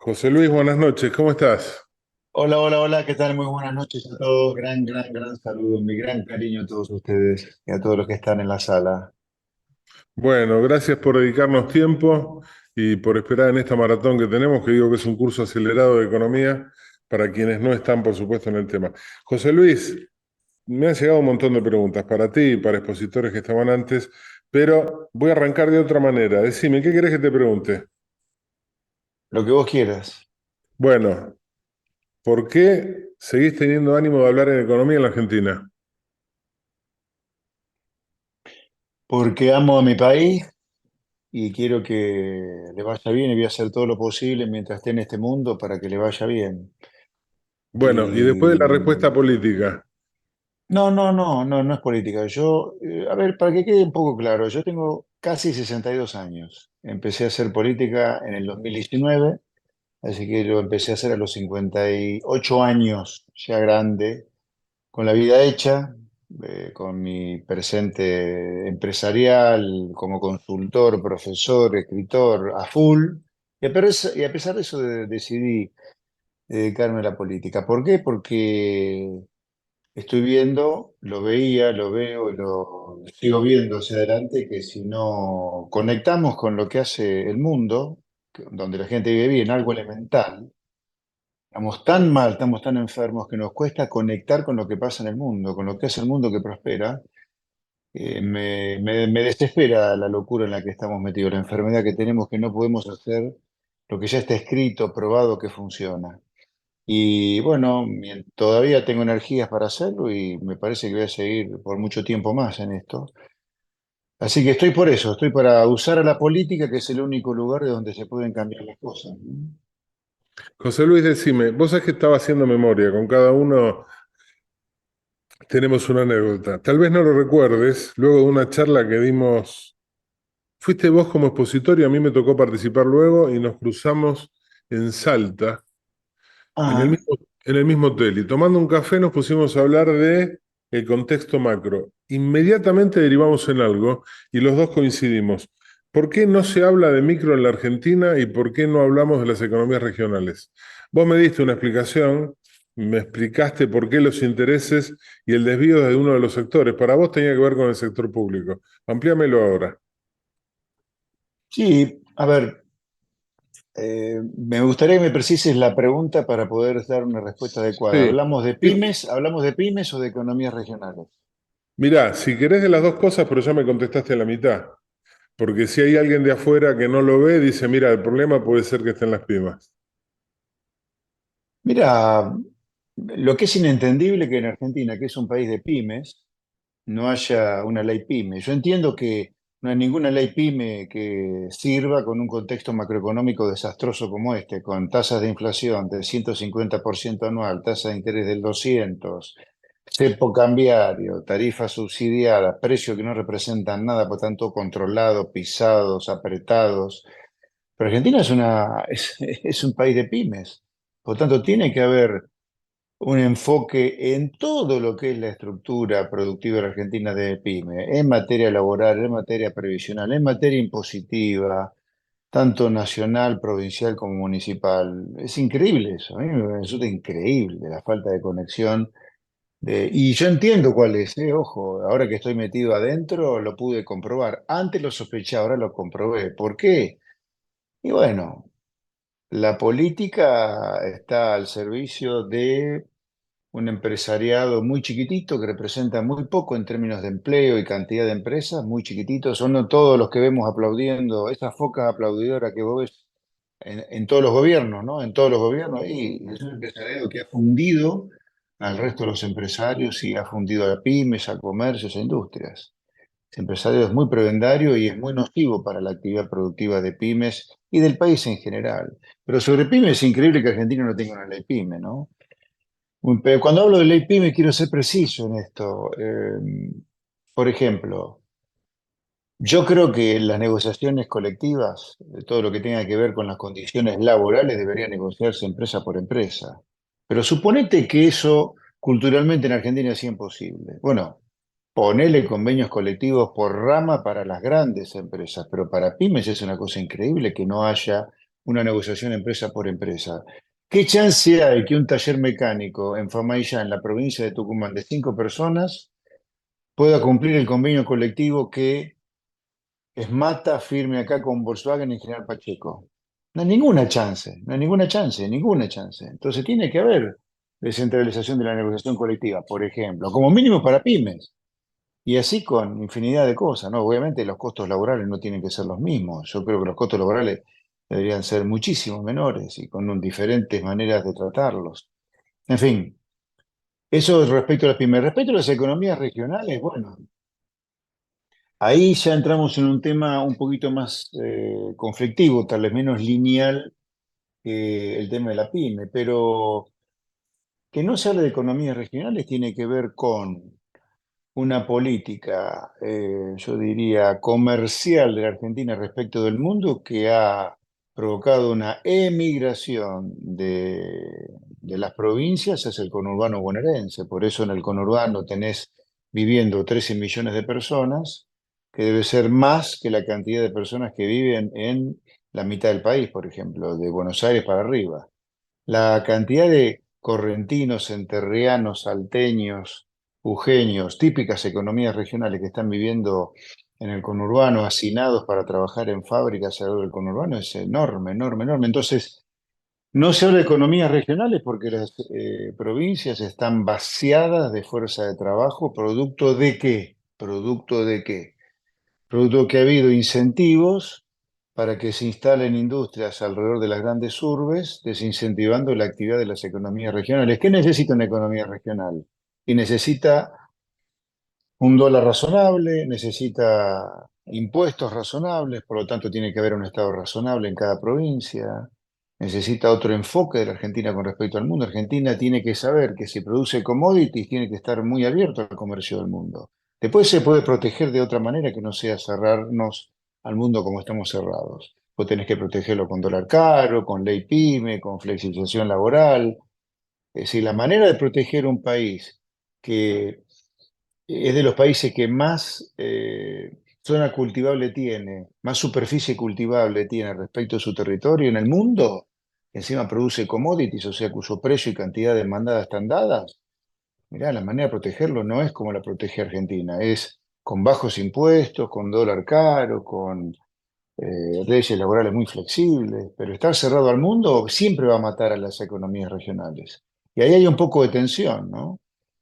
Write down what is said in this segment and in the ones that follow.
José Luis, buenas noches, ¿cómo estás? Hola, hola, hola, ¿qué tal? Muy buenas noches a todos. Gran saludo, mi gran cariño a todos ustedes y a todos los que están en la sala. Bueno, gracias por dedicarnos tiempo y por esperar en esta maratón que tenemos, que digo que es un curso acelerado de economía para quienes no están, por supuesto, en el tema. José Luis, me han llegado un montón de preguntas para ti y para expositores que estaban antes, pero voy a arrancar de otra manera. Decime, ¿qué querés que te pregunte? Lo que vos quieras, Bueno, ¿por qué seguís teniendo ánimo de hablar en economía en la Argentina? porque amo a mi país y quiero que le vaya bien y voy a hacer todo lo posible mientras esté en este mundo para que le vaya bien. Bueno, y después de la respuesta Y política. no es política. A ver, para que quede un poco claro, yo tengo casi 62 años. Empecé a hacer política en el 2019. Así que lo empecé a hacer a los 58 años, ya grande, con la vida hecha, con mi presente empresarial, como consultor, profesor, escritor, a full. Y a pesar de eso decidí dedicarme a la política. ¿Por qué? Porque estoy viendo, lo veía, lo veo y lo sigo viendo hacia adelante, que si no conectamos con lo que hace el mundo, donde la gente vive bien, algo elemental, estamos tan mal, estamos tan enfermos que nos cuesta conectar con lo que pasa en el mundo, con lo que es el mundo que prospera. Me desespera la locura en la que estamos metidos, la enfermedad que tenemos, que no podemos hacer lo que ya está escrito, probado que funciona. Y bueno, todavía tengo energías para hacerlo y me parece que voy a seguir por mucho tiempo más en esto. Así que estoy por eso, estoy para usar a la política, que es el único lugar de donde se pueden cambiar las cosas, ¿no? José Luis, decime, vos sabés que estaba haciendo memoria, con cada uno tenemos una anécdota. Tal vez no lo recuerdes, luego de una charla que dimos, fuiste vos como expositor y a mí me tocó participar luego y nos cruzamos en Salta, en el Ah, mismo, en el mismo hotel, y tomando un café nos pusimos a hablar de el contexto macro. Inmediatamente derivamos en algo y los dos coincidimos. ¿Por qué no se habla de micro en la Argentina y por qué no hablamos de las economías regionales? Vos me diste una explicación, me explicaste por qué los intereses y el desvío de uno de los sectores. Para vos tenía que ver con el sector público. Amplíamelo ahora. sí, a ver. Me gustaría que me precises la pregunta para poder dar una respuesta adecuada. Sí. Hablamos de pymes o de economías regionales? Mirá, si querés de las dos cosas, pero ya me contestaste a la mitad. Porque si hay alguien de afuera que no lo ve, dice, mira, el problema puede ser que estén las pymes. Mira, lo que es inentendible que en Argentina, que es un país de pymes, no haya una ley pyme. Yo entiendo que no hay ninguna ley pyme que sirva con un contexto macroeconómico desastroso como este, con tasas de inflación del 150% anual, tasa de interés del 200%, cepo cambiario, tarifas subsidiadas, precios que no representan nada, por tanto controlados, pisados, apretados. Pero Argentina es un país de pymes, por tanto tiene que haber un enfoque en todo lo que es la estructura productiva de la Argentina de pyme, en materia laboral, en materia previsional, en materia impositiva, tanto nacional, provincial como municipal. Es increíble eso, a mí me resulta increíble la falta de conexión. Y yo entiendo cuál es, ojo, ahora que estoy metido adentro lo pude comprobar. Antes lo sospechaba, ahora lo comprobé. ¿Por qué? Y bueno, la política está al servicio de un empresariado muy chiquitito que representa muy poco en términos de empleo y cantidad de empresas, muy chiquititos. Son no todos los que vemos aplaudiendo, esas focas aplaudidoras que vos ves en todos los gobiernos, ¿no? En todos los gobiernos. Y es un empresariado que ha fundido al resto de los empresarios y ha fundido a pymes, a comercios, a industrias. Ese empresario es muy prebendario y es muy nocivo para la actividad productiva de pymes y del país en general. Pero sobre pymes es increíble que Argentina no tenga una ley pyme, ¿no? Pero cuando hablo de ley pyme quiero ser preciso en esto. Por ejemplo, yo creo que las negociaciones colectivas, todo lo que tenga que ver con las condiciones laborales, debería negociarse empresa por empresa. Pero suponete que eso culturalmente en Argentina es imposible. Bueno, ponele convenios colectivos por rama para las grandes empresas, pero para pymes es una cosa increíble que no haya una negociación empresa por empresa. ¿Qué chance hay que un taller mecánico en Famaillá, en la provincia de Tucumán, de 5 personas, pueda cumplir el convenio colectivo que Mata firme acá con Volkswagen en General Pacheco? No hay ninguna chance, no hay ninguna chance, ninguna chance. Entonces tiene que haber descentralización de la negociación colectiva, por ejemplo, como mínimo para pymes. Y así con infinidad de cosas, ¿no? Obviamente los costos laborales no tienen que ser los mismos. Yo creo que los costos laborales deberían ser muchísimo menores y con diferentes maneras de tratarlos. En fin, eso es respecto a las pymes. Respecto a las economías regionales, bueno, ahí ya entramos en un tema un poquito más conflictivo, tal vez menos lineal que el tema de la pyme, pero que no se hable de economías regionales tiene que ver con una política, yo diría, comercial de la Argentina respecto del mundo que ha provocado una emigración de las provincias hacia el conurbano bonaerense. Por eso en el conurbano tenés viviendo 13 millones de personas, que debe ser más que la cantidad de personas que viven en la mitad del país, por ejemplo, de Buenos Aires para arriba. La cantidad de correntinos, enterrianos, salteños, jujeños, típicas economías regionales que están viviendo en el conurbano, hacinados para trabajar en fábricas alrededor del conurbano, es enorme, enorme, enorme. Entonces, no se habla de economías regionales porque las provincias están vaciadas de fuerza de trabajo, ¿producto de qué? ¿Producto de qué? Producto que ha habido incentivos para que se instalen industrias alrededor de las grandes urbes, desincentivando la actividad de las economías regionales. ¿Qué necesita una economía regional? Y necesita un dólar razonable, necesita impuestos razonables, por lo tanto tiene que haber un Estado razonable en cada provincia, necesita otro enfoque de la Argentina con respecto al mundo. Argentina tiene que saber que si produce commodities tiene que estar muy abierto al comercio del mundo. Después se puede proteger de otra manera que no sea cerrarnos al mundo como estamos cerrados. Vos tenés que protegerlo con dólar caro, con ley PYME, con flexibilización laboral. Es decir, la manera de proteger un país que es de los países que más zona cultivable tiene, más superficie cultivable tiene respecto a su territorio en el mundo, encima produce commodities, o sea, cuyo precio y cantidad demandada están dadas. Mirá, la manera de protegerlo no es como la protege Argentina, es con bajos impuestos, con dólar caro, con leyes laborales muy flexibles, pero estar cerrado al mundo siempre va a matar a las economías regionales. Y ahí hay un poco de tensión, ¿no?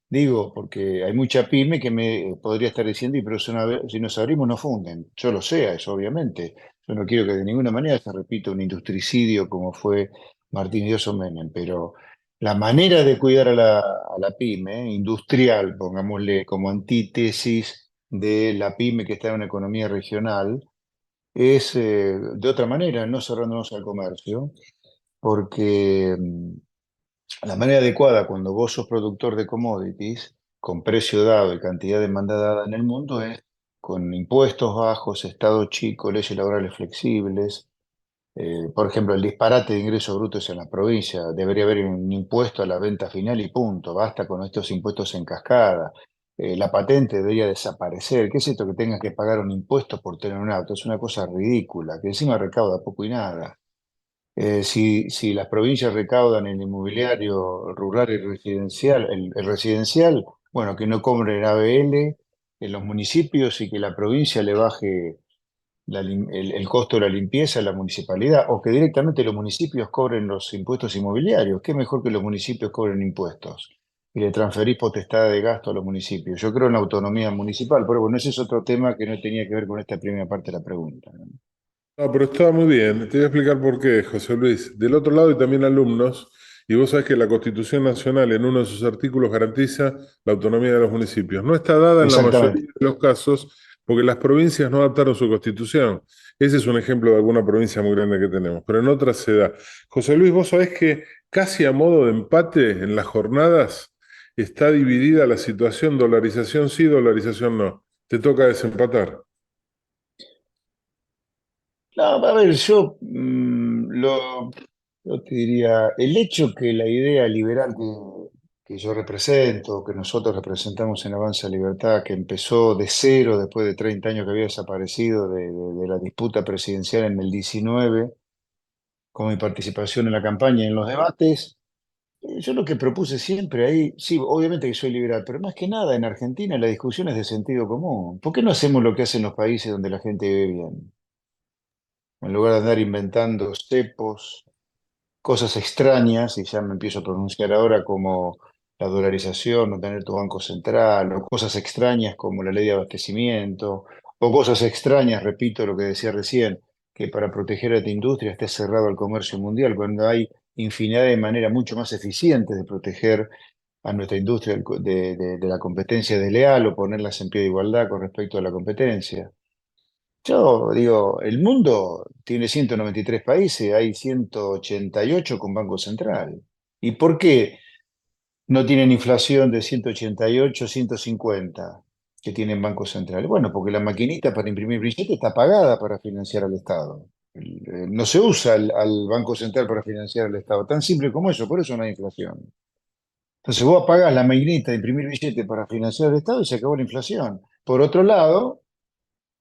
Digo, porque hay mucha pyme que me podría estar diciendo, y pero si nos abrimos no funden. Yo lo sé, eso obviamente. Yo no quiero que de ninguna manera se repita un industricidio como fue Martín Dioso Menem, pero la manera de cuidar a la pyme, industrial, pongámosle como antítesis de la pyme que está en una economía regional, es de otra manera, no cerrándonos al comercio, porque la manera adecuada cuando vos sos productor de commodities, con precio dado y cantidad de demanda dada en el mundo, es con impuestos bajos, Estado chico, leyes laborales flexibles. Por ejemplo, el disparate de ingresos brutos en la provincia, debería haber un impuesto a la venta final y punto, basta con estos impuestos en cascada. La patente debería desaparecer. ¿Qué es esto que tengas que pagar un impuesto por tener un auto? Es una cosa ridícula, que encima recauda poco y nada. Si las provincias recaudan el inmobiliario rural y residencial, el residencial, bueno, que no cobren ABL en los municipios y que la provincia le baje el costo de la limpieza a la municipalidad, o que directamente los municipios cobren los impuestos inmobiliarios. ¿Qué mejor que los municipios cobren impuestos? Y le transferís potestad de gasto a los municipios. Yo creo en la autonomía municipal, pero bueno, ese es otro tema que no tenía que ver con esta primera parte de la pregunta, ¿no? No, pero estaba muy bien. Te voy a explicar por qué, José Luis. Del otro lado hay también alumnos, y vos sabés que la Constitución Nacional en uno de sus artículos garantiza la autonomía de los municipios. No está dada en la mayoría Exactamente. de los casos porque las provincias no adaptaron su Constitución. Ese es un ejemplo de alguna provincia muy grande que tenemos, pero en otras se da. José Luis, vos sabés que casi a modo de empate en las jornadas está dividida la situación, dolarización sí, dolarización no. Te toca desempatar. No, a ver, yo te diría, el hecho que la idea liberal que yo represento, que nosotros representamos en Avanza Libertad, que empezó de cero después de 30 años que había desaparecido de la disputa presidencial en el 19, con mi participación en la campaña y en los debates. Yo lo que propuse siempre ahí, sí, obviamente que soy liberal, pero más que nada en Argentina la discusión es de sentido común. ¿Por qué no hacemos lo que hacen los países donde la gente vive bien? En lugar de andar inventando cepos, cosas extrañas, y ya me empiezo a pronunciar ahora como la dolarización, no tener tu banco central, o cosas extrañas como la ley de abastecimiento, o cosas extrañas, repito lo que decía recién, que para proteger a esta industria esté cerrado el comercio mundial, cuando hay infinidad de maneras mucho más eficientes de proteger a nuestra industria de la competencia desleal o ponerlas en pie de igualdad con respecto a la competencia. Yo digo, el mundo tiene 193 países, hay 188 con Banco Central. ¿Y por qué no tienen inflación de 188, 150 que tienen Banco Central? Bueno, porque la maquinita para imprimir billetes está pagada para financiar al Estado. No se usa al Banco Central para financiar al Estado. Tan simple como eso, por eso no hay inflación. Entonces vos apagás la maquinita de imprimir billetes para financiar al Estado y se acabó la inflación. Por otro lado,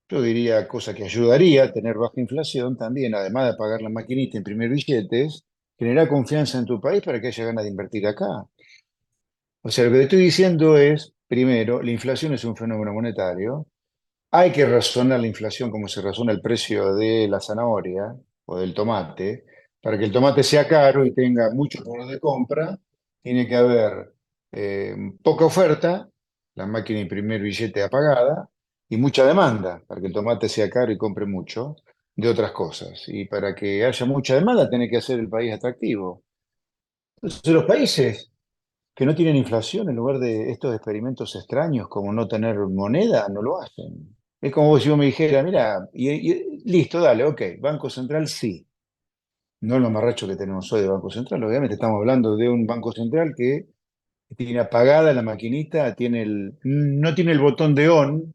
yo diría, cosa que ayudaría a tener baja inflación también, además de pagar la maquinita, imprimir billetes, generar confianza en tu país para que haya ganas de invertir acá. O sea, lo que te estoy diciendo es, primero, la inflación es un fenómeno monetario. Hay que razonar la inflación como se razona el precio de la zanahoria o del tomate. Para que el tomate sea caro y tenga mucho poder de compra, tiene que haber poca oferta, la máquina de imprimir billete apagada, y mucha demanda, para que el tomate sea caro y compre mucho de otras cosas. Y para que haya mucha demanda, tiene que hacer el país atractivo. Entonces, los países que no tienen inflación, en lugar de estos experimentos extraños como no tener moneda, no lo hacen. Es como si vos me dijera, mira, listo, dale, ok, Banco Central sí. No lo mamarracho que tenemos hoy de Banco Central, obviamente estamos hablando de un Banco Central que tiene apagada la maquinita, no tiene el botón de on,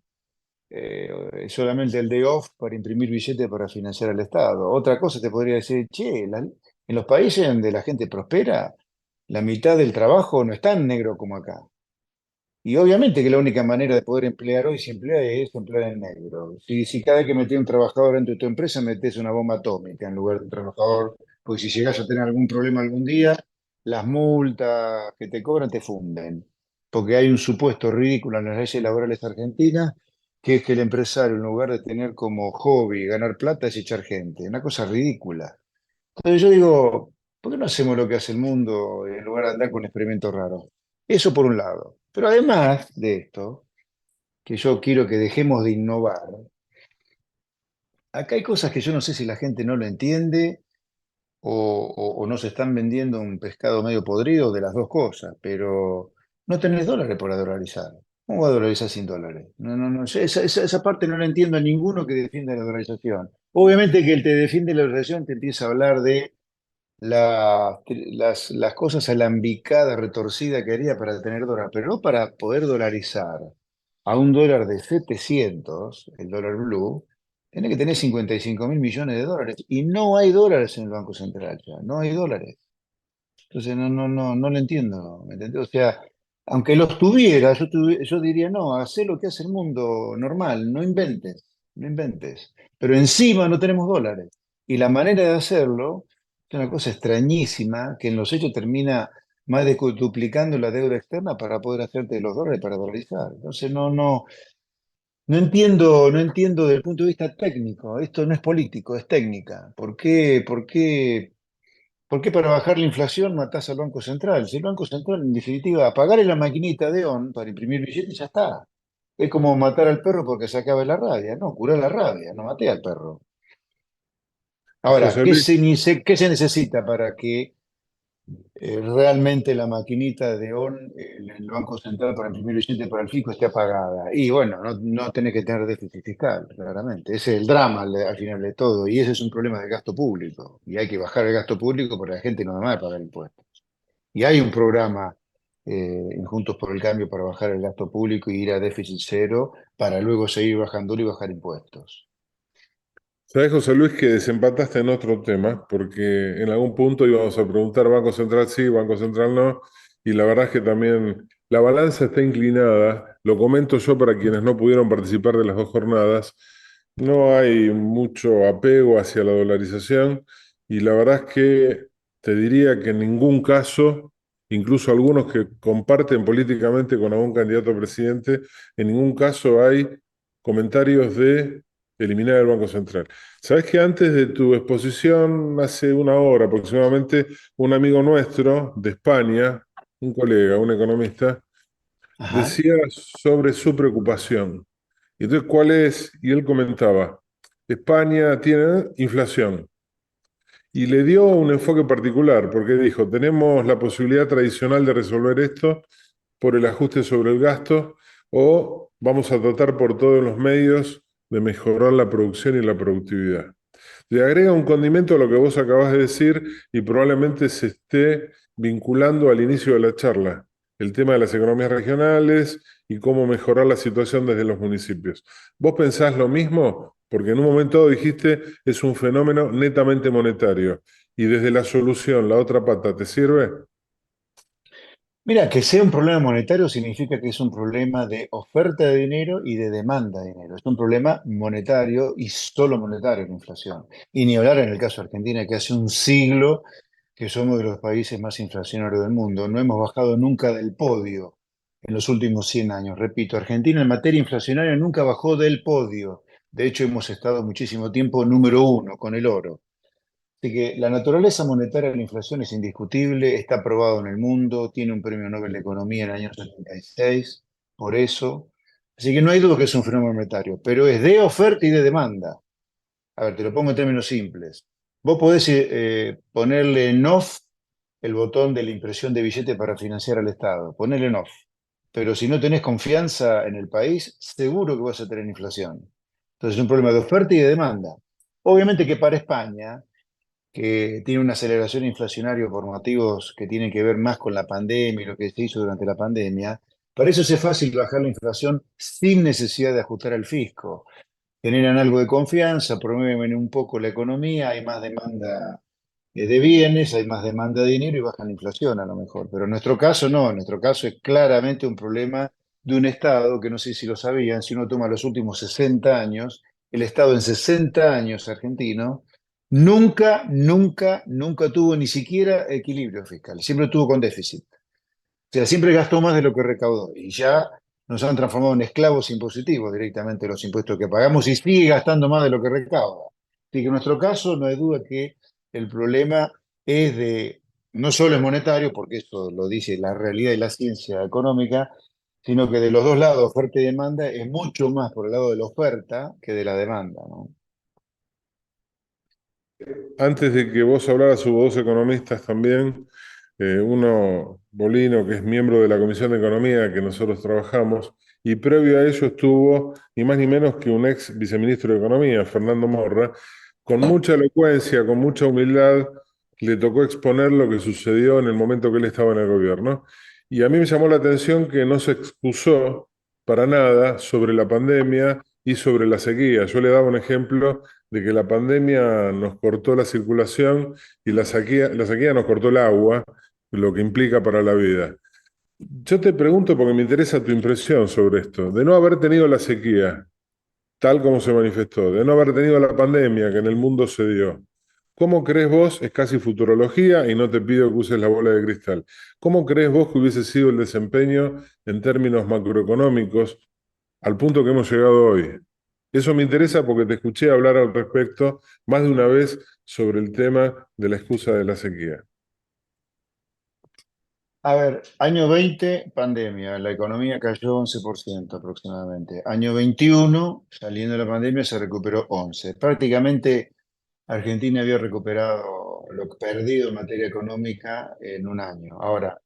solamente el de off para imprimir billetes para financiar al Estado. Otra cosa te podría decir, che, en los países donde la gente prospera, la mitad del trabajo no es tan negro como acá. Y obviamente que la única manera de poder emplear hoy, si emplea, es emplear en negro. Si cada vez que metés un trabajador dentro de tu empresa metés una bomba atómica en lugar de un trabajador, porque si llegás a tener algún problema algún día, las multas que te cobran te funden. Porque hay un supuesto ridículo en las leyes laborales argentinas, que es que el empresario, en lugar de tener como hobby ganar plata, es echar gente. Una cosa ridícula. Entonces yo digo, ¿por qué no hacemos lo que hace el mundo en lugar de andar con experimentos raros? Eso por un lado. Pero además de esto, que yo quiero que dejemos de innovar, acá hay cosas que yo no sé si la gente no lo entiende o no se están vendiendo un pescado medio podrido de las dos cosas, pero no tenés dólares para dolarizar. ¿Cómo va a dolarizar sin dólares? No, no, no, esa parte no la entiendo a ninguno que defienda la dolarización. Obviamente que el que defiende la dolarización te empieza a hablar de las cosas alambicadas, retorcidas que haría para tener dólar, pero no para poder dolarizar a un dólar de 700 el dólar blue, tiene que tener 55.000 millones de dólares. Y no hay dólares en el Banco Central ya, no hay dólares. Entonces no lo entiendo, ¿me entendés? O sea, aunque los tuviera, yo diría, no, hacé lo que hace el mundo normal, no inventes, no inventes. Pero encima no tenemos dólares. Y la manera de hacerlo es una cosa extrañísima que en los hechos termina más de duplicando la deuda externa para poder hacerte los dólares para dolarizar. Entonces no entiendo desde el punto de vista técnico. Esto no es político, es técnica. ¿Por qué para bajar la inflación matás al Banco Central? Si el Banco Central, en definitiva, apagarle la maquinita de ON para imprimir billetes, ya está. Es como matar al perro porque se acabe la rabia. No, curá la rabia, no maté al perro. Ahora, José ¿qué Luis, se necesita para que realmente la maquinita de ON, el Banco Central para imprimir billetes para el fisco esté apagada? Y bueno, no tenés que tener déficit fiscal, claramente. Ese es el drama al final de todo. Y ese es un problema de gasto público. Y hay que bajar el gasto público porque la gente no va a pagar impuestos. Y hay un programa en Juntos por el Cambio para bajar el gasto público y ir a déficit cero para luego seguir bajándolo y bajar impuestos. sabés, José Luis, que desempataste en otro tema, porque en algún punto íbamos a preguntar Banco Central sí, Banco Central no, y la verdad es que también la balanza está inclinada, lo comento yo para quienes no pudieron participar de las dos jornadas, no hay mucho apego hacia la dolarización y la verdad es que te diría que en ningún caso, incluso algunos que comparten políticamente con algún candidato a presidente, en ningún caso hay comentarios de eliminar el Banco Central. Sabes que antes de tu exposición, hace una hora aproximadamente, un amigo nuestro de España, un colega, un economista, Ajá. decía sobre su preocupación. Y entonces, ¿cuál es? Y él comentaba, España tiene inflación. Y le dio un enfoque particular, porque dijo, tenemos la posibilidad tradicional de resolver esto por el ajuste sobre el gasto, o vamos a tratar por todos los medios de mejorar la producción y la productividad. Le agrega un condimento a lo que vos acabas de decir y probablemente se esté vinculando al inicio de la charla, el tema de las economías regionales y cómo mejorar la situación desde los municipios. ¿Vos pensás lo mismo? Porque en un momento dado dijiste es un fenómeno netamente monetario y desde la solución, la otra pata, ¿te sirve? Mira, que sea un problema monetario significa que es un problema de oferta de dinero y de demanda de dinero. Es un problema monetario y solo monetario la inflación. Y ni hablar en el caso de Argentina, que hace un siglo que somos de los países más inflacionarios del mundo. No hemos bajado nunca del podio en los últimos 100 años. Repito, Argentina en materia inflacionaria nunca bajó del podio. De hecho, hemos estado muchísimo tiempo número uno con el oro. Así que la naturaleza monetaria de la inflación es indiscutible, está probado en el mundo, tiene un premio Nobel de Economía en el año 76, por eso. Así que no hay duda que es un fenómeno monetario, pero es de oferta y de demanda. A ver, te lo pongo en términos simples. Vos podés ponerle en off el botón de la impresión de billete para financiar al Estado, ponerle en off. Pero si no tenés confianza en el país, seguro que vas a tener inflación. Entonces es un problema de oferta y de demanda. Obviamente que para España que tiene una aceleración inflacionaria por motivos que tienen que ver más con la pandemia y lo que se hizo durante la pandemia, para eso es fácil bajar la inflación sin necesidad de ajustar al fisco. Generan algo de confianza, promueven un poco la economía, hay más demanda de bienes, hay más demanda de dinero y bajan la inflación a lo mejor. Pero en nuestro caso no, en nuestro caso es claramente un problema de un Estado que no sé si lo sabían, si uno toma los últimos 60 años, el Estado en 60 años argentino nunca tuvo ni siquiera equilibrio fiscal, siempre tuvo con déficit. O sea, siempre gastó más de lo que recaudó y ya nos han transformado en esclavos impositivos directamente los impuestos que pagamos y sigue gastando más de lo que recauda. Así que en nuestro caso no hay duda que el problema es de, no solo es monetario, porque eso lo dice la realidad y la ciencia económica, sino que de los dos lados, oferta y demanda, es mucho más por el lado de la oferta que de la demanda, ¿no? Antes de que vos hablaras, hubo dos economistas también, uno, Bolino, que es miembro de la Comisión de Economía que nosotros trabajamos, y previo a ello estuvo ni más ni menos que un ex viceministro de Economía, Fernando Morra, con mucha elocuencia, con mucha humildad, le tocó exponer lo que sucedió en el momento que él estaba en el gobierno. Y a mí me llamó la atención que no se excusó para nada sobre la pandemia y sobre la sequía. Yo le daba un ejemplo de que la pandemia nos cortó la circulación y la sequía nos cortó el agua, lo que implica para la vida. Yo te pregunto porque me interesa tu impresión sobre esto, de no haber tenido la sequía tal como se manifestó, de no haber tenido la pandemia que en el mundo se dio. ¿Cómo crees vos, es casi futurología y no te pido que uses la bola de cristal, cómo crees vos que hubiese sido el desempeño en términos macroeconómicos al punto que hemos llegado hoy? Eso me interesa porque te escuché hablar al respecto más de una vez sobre el tema de la excusa de la sequía. A ver, año 20, pandemia, la economía cayó 11% aproximadamente. Año 21, saliendo de la pandemia, se recuperó 11%. Prácticamente Argentina había recuperado lo perdido en materia económica en un año. Ahora,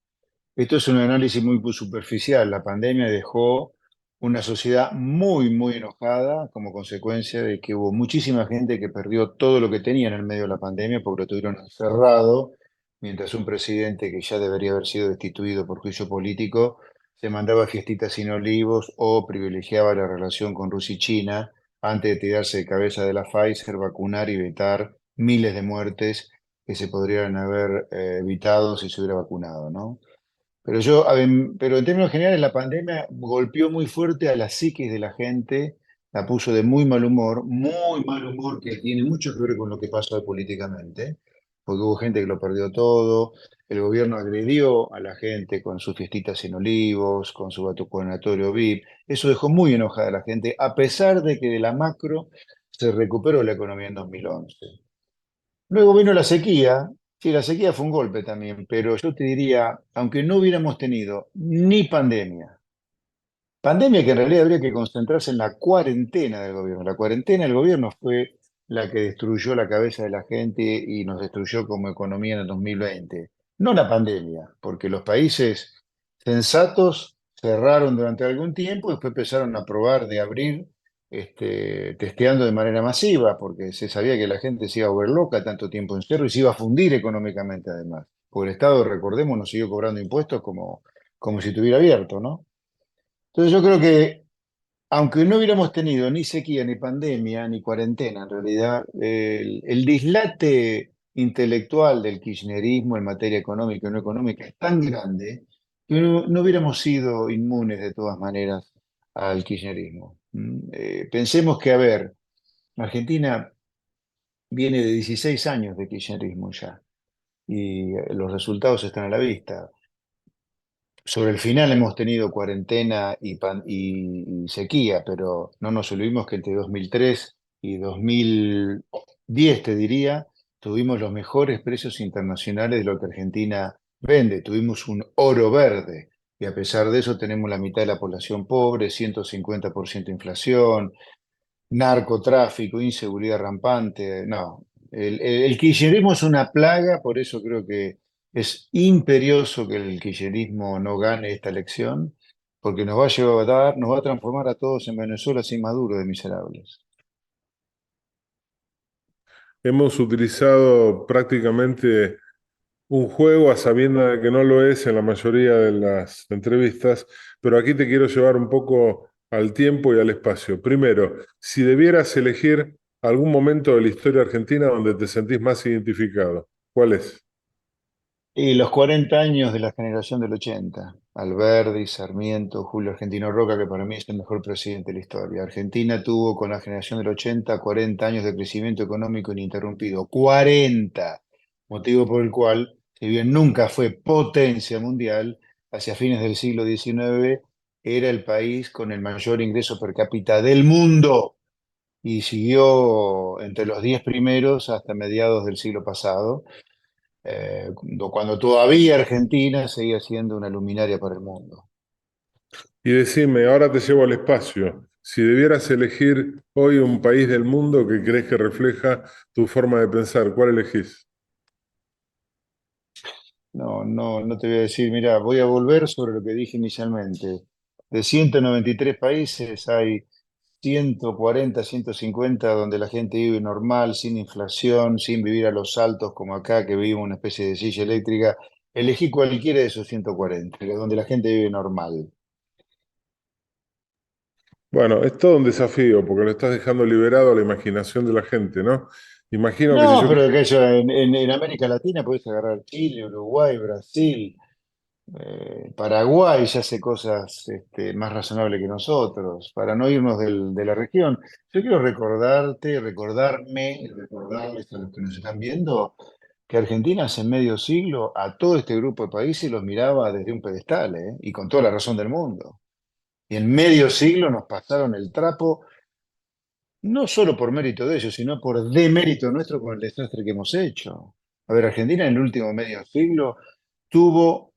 esto es un análisis muy superficial. La pandemia dejó una sociedad muy enojada como consecuencia de que hubo muchísima gente que perdió todo lo que tenía en el medio de la pandemia porque lo tuvieron encerrado, mientras un presidente que ya debería haber sido destituido por juicio político se mandaba fiestitas sin olivos o privilegiaba la relación con Rusia y China antes de tirarse de cabeza de la Pfizer, vacunar y vetar miles de muertes que se podrían haber evitado si se hubiera vacunado, ¿no? Pero en términos generales, la pandemia golpeó muy fuerte a la psiquis de la gente, la puso de muy mal humor que tiene mucho que ver con lo que pasa hoy políticamente. porque hubo gente que lo perdió todo, el gobierno agredió a la gente con sus fiestitas en Olivos, con su vatuconatorio VIP, eso dejó muy enojada a la gente, a pesar de que de la macro se recuperó la economía en 2011. Luego vino la sequía, sí, la sequía fue un golpe también, pero yo te diría, aunque no hubiéramos tenido ni pandemia, pandemia que en realidad habría que concentrarse en la cuarentena del gobierno. La cuarentena del gobierno fue la que destruyó la cabeza de la gente y nos destruyó como economía en el 2020. No la pandemia, porque los países sensatos cerraron durante algún tiempo y después empezaron a probar de abrir, testeando de manera masiva, porque se sabía que la gente se iba a volver loca tanto tiempo en cero y se iba a fundir económicamente además. Porque el Estado, recordemos, nos siguió cobrando impuestos como si estuviera abierto, ¿no? Entonces yo creo que aunque no hubiéramos tenido ni sequía, ni pandemia, ni cuarentena, en realidad, el dislate intelectual del kirchnerismo en materia económica y no económica es tan grande que no hubiéramos sido inmunes de todas maneras al kirchnerismo. Pensemos que, a ver, Argentina viene de 16 años de kirchnerismo ya y los resultados están a la vista. Sobre el final hemos tenido cuarentena y sequía, pero no nos olvidemos que entre 2003 y 2010, te diría, tuvimos los mejores precios internacionales de lo que Argentina vende. Tuvimos un oro verde y a pesar de eso tenemos la mitad de la población pobre, 150% inflación, narcotráfico, inseguridad rampante. No, el kirchnerismo es una plaga, por eso creo que es imperioso que el kirchnerismo no gane esta elección, porque nos va a llevar a dar, nos va a transformar a todos en Venezuela sin Maduro de miserables. Hemos utilizado prácticamente un juego a sabiendas de que no lo es en la mayoría de las entrevistas, pero aquí te quiero llevar un poco al tiempo y al espacio. Primero, si debieras elegir algún momento de la historia argentina donde te sentís más identificado, ¿cuál es? Y los 40 años de la generación del 80, Alberdi, Sarmiento, Julio Argentino Roca, que para mí es el mejor presidente de la historia. Argentina tuvo con la generación del 80 40 años de crecimiento económico ininterrumpido. 40, motivo por el cual, si bien nunca fue potencia mundial, hacia fines del siglo XIX era el país con el mayor ingreso per cápita del mundo y siguió entre los 10 primeros hasta mediados del siglo pasado, cuando todavía Argentina seguía siendo una luminaria para el mundo. Y decime, ahora te llevo al espacio. Si debieras elegir hoy un país del mundo que crees que refleja tu forma de pensar, ¿cuál elegís? No, no, no te voy a decir, mira, voy a volver sobre lo que dije inicialmente. De 193 países hay 140, 150 donde la gente vive normal, sin inflación, sin vivir a los saltos como acá, que vivimos una especie de silla eléctrica. Elegí cualquiera de esos 140, donde la gente vive normal. Bueno, es todo un desafío porque lo estás dejando liberado a la imaginación de la gente, ¿no? Imagino que si No, yo... pero que eso, en América Latina puedes agarrar Chile, Uruguay, Brasil. Paraguay ya hace cosas más razonables que nosotros, para no irnos de la región. Yo quiero recordarte, recordarme, y recordarles a los que nos están viendo, que Argentina hace medio siglo a todo este grupo de países los miraba desde un pedestal, ¿eh? Y con toda la razón del mundo. Y en medio siglo nos pasaron el trapo, no solo por mérito de ellos, sino por demérito nuestro con el desastre que hemos hecho. A ver, Argentina en el último medio siglo tuvo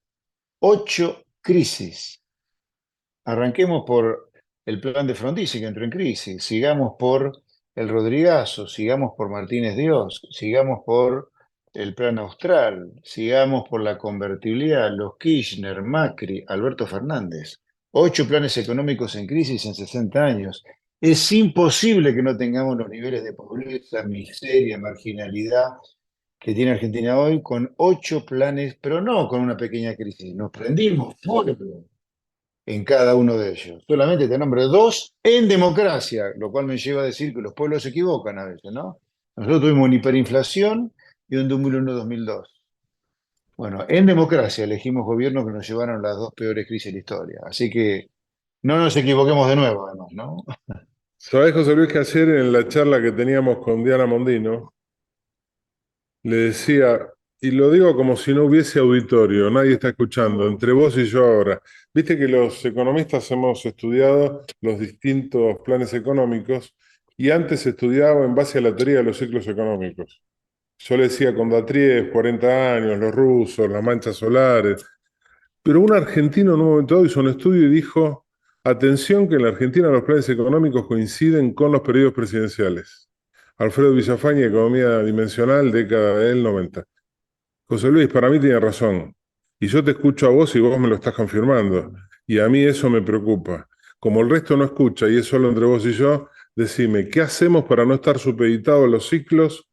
8 crisis. Arranquemos por el plan de Frondizi, que entró en crisis, sigamos por el Rodrigazo, sigamos por Martínez Dios, sigamos por el plan austral, sigamos por la convertibilidad, los Kirchner, Macri, Alberto Fernández. 8 planes económicos en crisis en 60 años. Es imposible que no tengamos los niveles de pobreza, miseria, marginalidad que tiene Argentina hoy con 8 planes, pero no con una pequeña crisis. Nos prendimos fuego en cada uno de ellos. Solamente te nombro dos en democracia, lo cual me lleva a decir que los pueblos se equivocan a veces, ¿no? Nosotros tuvimos una hiperinflación y un 2001-2002. Bueno, en democracia elegimos gobiernos que nos llevaron las dos peores crisis de la historia. Así que no nos equivoquemos de nuevo, además, ¿no? ¿Sabés, José Luis, que ayer en la charla que teníamos con Diana Mondino, le decía, y lo digo como si no hubiese auditorio, nadie está escuchando, entre vos y yo ahora. Viste que los economistas hemos estudiado los distintos planes económicos y antes se estudiaba en base a la teoría de los ciclos económicos. Yo le decía con Datriez, 40 años, los rusos, las manchas solares, pero un argentino en un momento dado hizo un estudio y dijo, atención que en la Argentina los planes económicos coinciden con los periodos presidenciales. Alfredo Villafañe, Economía Dimensional, década del 90. José Luis, para mí tiene razón. Y yo te escucho a vos y vos me lo estás confirmando. Y a mí eso me preocupa. Como el resto no escucha y es solo entre vos y yo, decime, ¿qué hacemos para no estar supeditados a los ciclos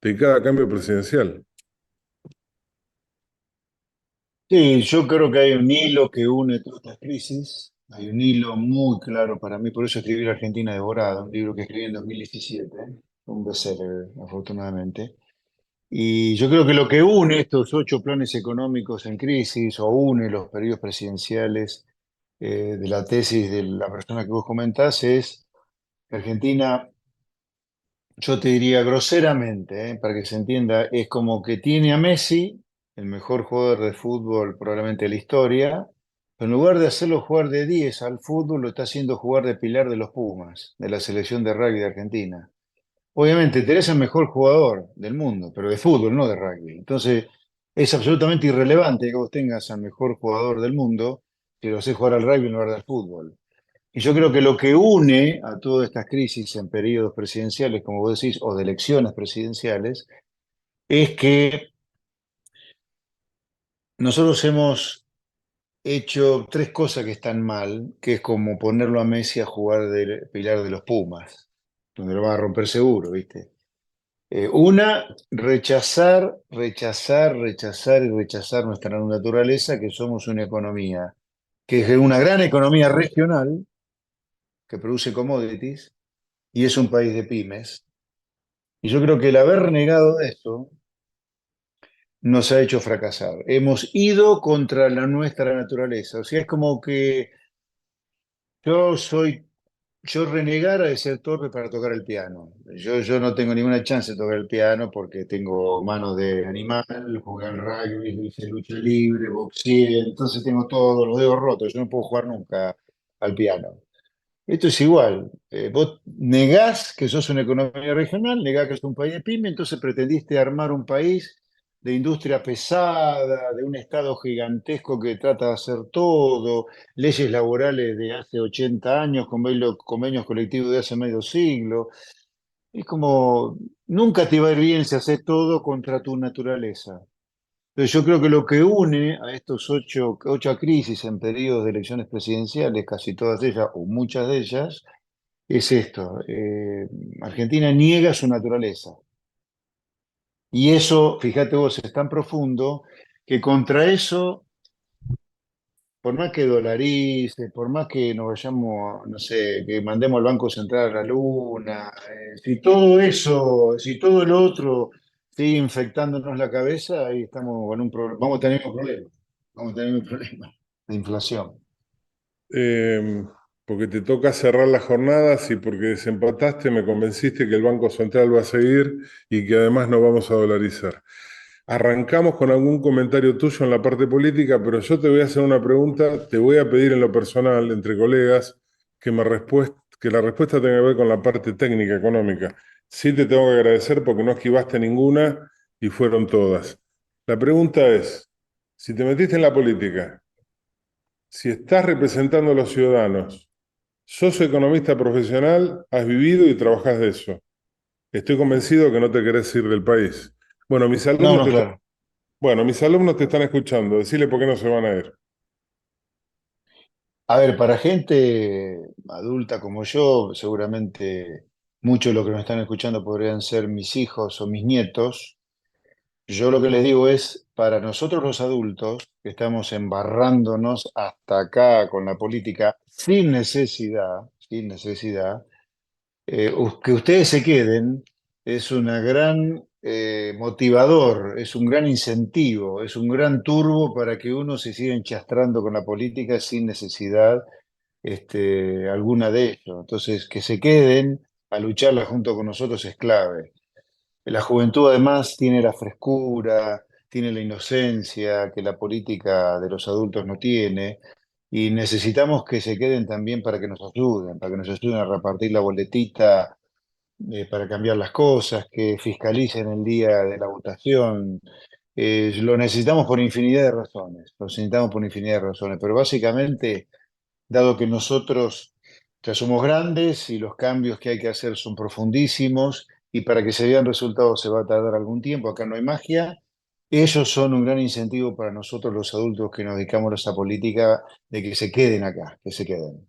de cada cambio presidencial? Sí, yo creo que hay un hilo que une todas estas crisis. Hay un hilo muy claro para mí, por eso escribí La Argentina Devorada, un libro que escribí en 2017, un bestseller, afortunadamente. Y yo creo que lo que une estos 8 planes económicos en crisis, o une los periodos presidenciales de la tesis de la persona que vos comentás, es que Argentina, yo te diría groseramente, para que se entienda, es como que tiene a Messi, el mejor jugador de fútbol probablemente de la historia, pero en lugar de hacerlo jugar de 10 al fútbol, lo está haciendo jugar de pilar de los Pumas, de la selección de rugby de Argentina. Obviamente, tenés el mejor jugador del mundo, pero de fútbol, no de rugby. Entonces, es absolutamente irrelevante que vos tengas al mejor jugador del mundo si lo haces jugar al rugby en lugar del fútbol. Y yo creo que lo que une a todas estas crisis en periodos presidenciales, como vos decís, o de elecciones presidenciales, es que nosotros hemos hecho 3 cosas que están mal, que es como ponerlo a Messi a jugar de pilar de los Pumas, donde lo va a romper seguro, ¿viste? Una, rechazar y rechazar nuestra naturaleza, que somos una economía, que es una gran economía regional, que produce commodities, y es un país de pymes. Y yo creo que el haber negado eso nos ha hecho fracasar. Hemos ido contra nuestra naturaleza. O sea, es como que yo soy yo renegara de ser torpe para tocar el piano. Yo no tengo ninguna chance de tocar el piano porque tengo manos de animal, jugué al rugby, hice lucha libre, boxeé, entonces tengo todos los dedos rotos, yo no puedo jugar nunca al piano. Esto es igual. Vos negás que sos una economía regional, negás que sos un país de pyme, entonces pretendiste armar un país de industria pesada, de un Estado gigantesco que trata de hacer todo, leyes laborales de hace 80 años, convenios colectivos de hace medio siglo. Es como, nunca te va a ir bien si haces todo contra tu naturaleza. Entonces yo creo que lo que une a estos 8 crisis en periodos de elecciones presidenciales, casi todas ellas o muchas de ellas, es esto. Argentina niega su naturaleza. Y eso, fíjate vos, es tan profundo que contra eso, por más que dolarice, por más que nos vayamos, no sé, que mandemos al Banco Central a la Luna, si todo eso, si todo lo otro sigue infectándonos la cabeza, ahí estamos con un problema, vamos a tener un problema, vamos a tener un problema de inflación. Eh, Porque te toca cerrar las jornadas y porque desempataste me convenciste que el Banco Central va a seguir y que además no vamos a dolarizar. Arrancamos con algún comentario tuyo en la parte política, pero yo te voy a hacer una pregunta, te voy a pedir en lo personal, entre colegas, que la respuesta tenga que ver con la parte técnica económica. Sí te tengo que agradecer porque no esquivaste ninguna y fueron todas. La pregunta es, si te metiste en la política, si estás representando a los ciudadanos, sos economista profesional, has vivido y trabajás de eso. Estoy convencido que no te querés ir del país. Bueno, No, no, claro. mis alumnos te están escuchando. Decile por qué no se van a ir. A ver, para gente adulta como yo, seguramente muchos de los que nos están escuchando podrían ser mis hijos o mis nietos. Yo lo que les digo es, para nosotros los adultos, que estamos embarrándonos hasta acá con la política sin necesidad, que ustedes se queden es una gran motivador, es un gran incentivo, es un gran turbo para que uno se siga enchastrando con la política sin necesidad alguna de ello. Entonces, que se queden a lucharla junto con nosotros es clave. La juventud además tiene la frescura, tiene la inocencia que la política de los adultos no tiene, y necesitamos que se queden también para que nos ayuden a repartir la boletita, para cambiar las cosas, que fiscalicen el día de la votación. Lo necesitamos por infinidad de razones, lo necesitamos por infinidad de razones, pero básicamente, dado que nosotros ya somos grandes y los cambios que hay que hacer son profundísimos y para que se vean resultados se va a tardar algún tiempo, acá no hay magia, ellos son un gran incentivo para nosotros los adultos que nos dedicamos a esa política de que se queden acá, que se queden.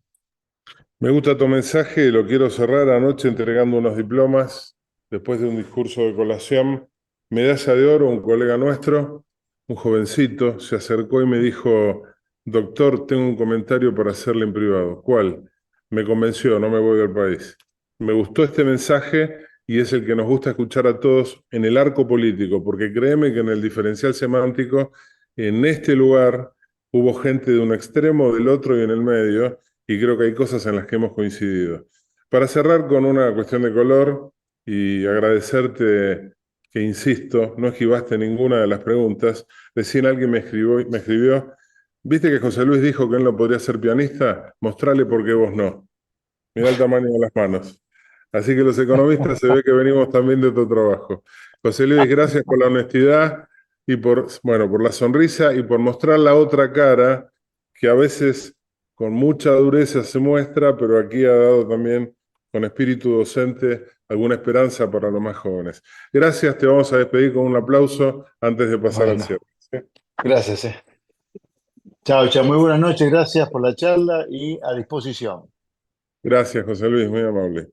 Me gusta tu mensaje, lo quiero cerrar anoche entregando unos diplomas después de un discurso de colación. Medalla de oro, un colega nuestro, un jovencito, se acercó y me dijo, doctor, tengo un comentario para hacerle en privado. ¿Cuál? Me convenció, no me voy del país. Me gustó este mensaje y es el que nos gusta escuchar a todos en el arco político, porque créeme que en el diferencial semántico, en este lugar, hubo gente de un extremo, del otro y en el medio y creo que hay cosas en las que hemos coincidido. Para cerrar con una cuestión de color y agradecerte que, insisto, no esquivaste ninguna de las preguntas. Recién alguien me escribió, ¿viste que José Luis dijo que él no podría ser pianista? Mostrale por qué vos no. Mirá el tamaño de las manos. Así que los economistas se ve que venimos también de tu trabajo. José Luis, gracias por la honestidad y por la sonrisa y por mostrar la otra cara que a veces con mucha dureza se muestra, pero aquí ha dado también con espíritu docente alguna esperanza para los más jóvenes. Gracias, te vamos a despedir con un aplauso antes de pasar al Bueno, cierre. ¿Sí? gracias. Chao, chao, muy buenas noches, gracias por la charla y a disposición. Gracias, José Luis, muy amable.